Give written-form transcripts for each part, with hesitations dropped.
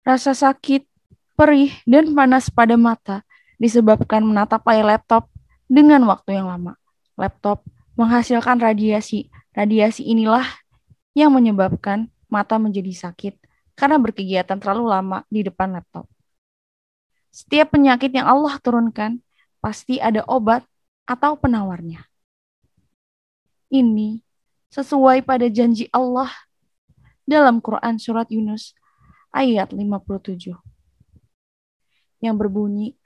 Rasa sakit, perih, dan panas pada mata disebabkan menatap layar laptop dengan waktu yang lama. Laptop menghasilkan radiasi. Radiasi inilah yang menyebabkan mata menjadi sakit karena berkegiatan terlalu lama di depan laptop. Setiap penyakit yang Allah turunkan pasti ada obat atau penawarnya. Ini sesuai pada janji Allah dalam Quran surat Yunus ayat 57 yang berbunyi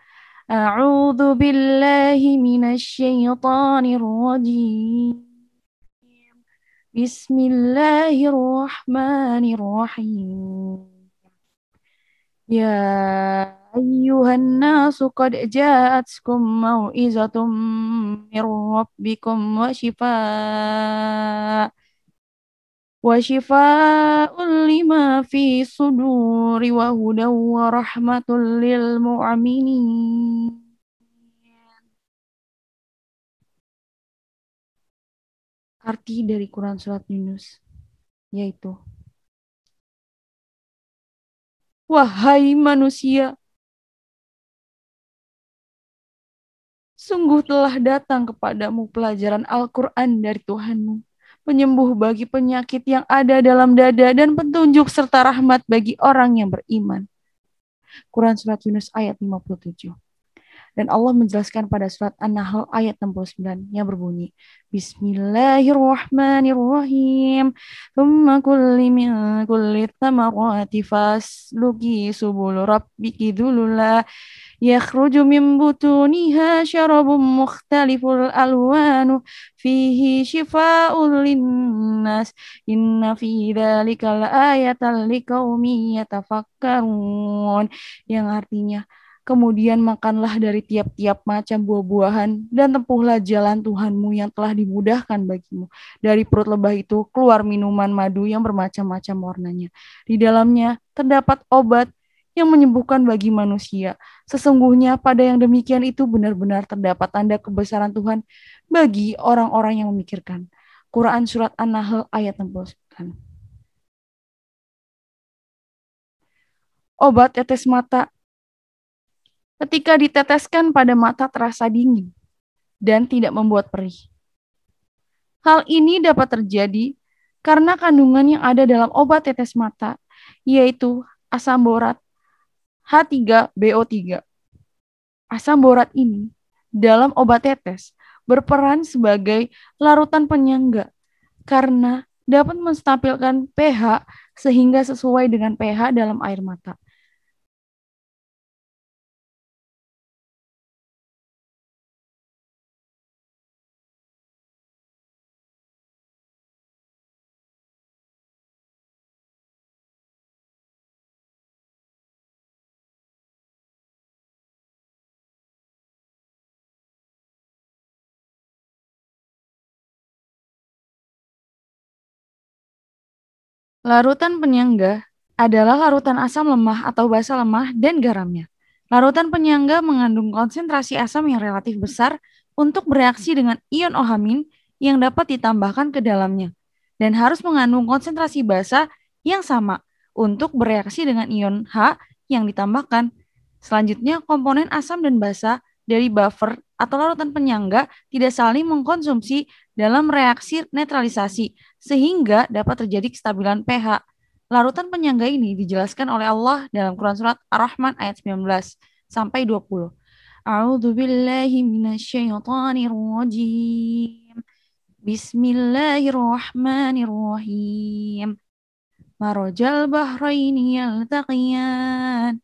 A'udzu billahi minasyaitonir rajim. Bismillahirrahmanirrahim. Ya ayyuhan nasu qad ja'atkum mau'izatum mir rabbikum wa shifaa'un lima fi suduri wa hudaw wa rahmatul lil mu'minin. Arti dari Quran Surat Yunus yaitu, wahai manusia, sungguh telah datang kepadamu pelajaran Al-Quran dari Tuhanmu, penyembuh bagi penyakit yang ada dalam dada dan petunjuk serta rahmat bagi orang yang beriman. Quran Surat Yunus ayat 57. Dan Allah menjelaskan pada surat An-Nahl ayat 69 yang berbunyi, Bismillahirrahmanirrahim. Thumma kulli min kulli thamarati fasluki subul rabbiki dhulula yakhruju min butuniha syarabun mukhtaliful alwanu fihi shifaa'un linnas inna fi dzalika laayatan liqaumin yatafakkarun, yang artinya, kemudian makanlah dari tiap-tiap macam buah-buahan dan tempuhlah jalan Tuhanmu yang telah dimudahkan bagimu. Dari perut lebah itu keluar minuman madu yang bermacam-macam warnanya. Di dalamnya terdapat obat yang menyembuhkan bagi manusia. Sesungguhnya pada yang demikian itu benar-benar terdapat tanda kebesaran Tuhan bagi orang-orang yang memikirkan. Quran Surat An-Nahl ayat 69. Obat tetes mata ketika diteteskan pada mata terasa dingin dan tidak membuat perih. Hal ini dapat terjadi karena kandungan yang ada dalam obat tetes mata, yaitu asam borat H3BO3. Asam borat ini dalam obat tetes berperan sebagai larutan penyangga karena dapat menstabilkan pH sehingga sesuai dengan pH dalam air mata. Larutan penyangga adalah larutan asam lemah atau basa lemah dan garamnya. Larutan penyangga mengandung konsentrasi asam yang relatif besar untuk bereaksi dengan ion ohamin yang dapat ditambahkan ke dalamnya dan harus mengandung konsentrasi basa yang sama untuk bereaksi dengan ion H yang ditambahkan. Selanjutnya, komponen asam dan basa dari buffer atau larutan penyangga tidak saling mengkonsumsi dalam reaksi netralisasi, sehingga dapat terjadi kestabilan pH. Larutan penyangga ini dijelaskan oleh Allah dalam Quran Surat Ar-Rahman ayat 19 sampai 20. A'udzu billahi minasyaitonir rajim. Bismillahirrahmanirrahim. Marajal bahraini yaltaqiyan.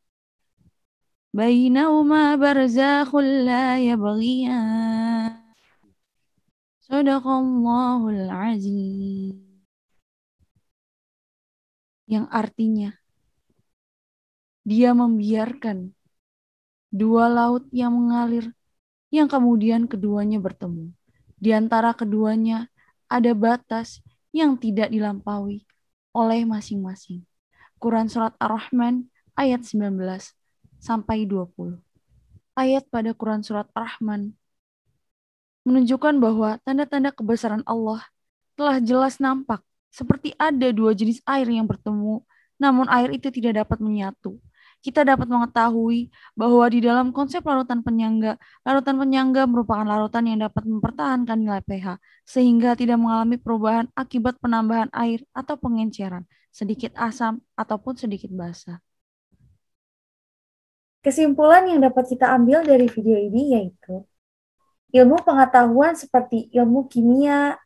Bainahuma barzakhul la yabghiyan. Sadaqallahul azim. Yang artinya, dia membiarkan dua laut yang mengalir, yang kemudian keduanya bertemu. Di antara keduanya ada batas yang tidak dilampaui oleh masing-masing. Quran Surat Ar-Rahman ayat 19 sampai 20. Ayat pada Quran Surat Ar-Rahman menunjukkan bahwa tanda-tanda kebesaran Allah telah jelas nampak, seperti ada dua jenis air yang bertemu, namun air itu tidak dapat menyatu. Kita dapat mengetahui bahwa di dalam konsep larutan penyangga merupakan larutan yang dapat mempertahankan nilai pH, sehingga tidak mengalami perubahan akibat penambahan air atau pengenceran, sedikit asam ataupun sedikit basa. Kesimpulan yang dapat kita ambil dari video ini yaitu ilmu pengetahuan seperti ilmu kimia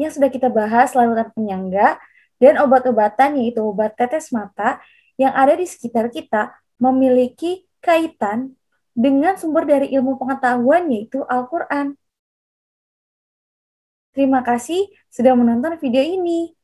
yang sudah kita bahas, larutan penyangga, dan obat-obatan yaitu obat tetes mata yang ada di sekitar kita memiliki kaitan dengan sumber dari ilmu pengetahuan yaitu Al-Quran. Terima kasih sudah menonton video ini.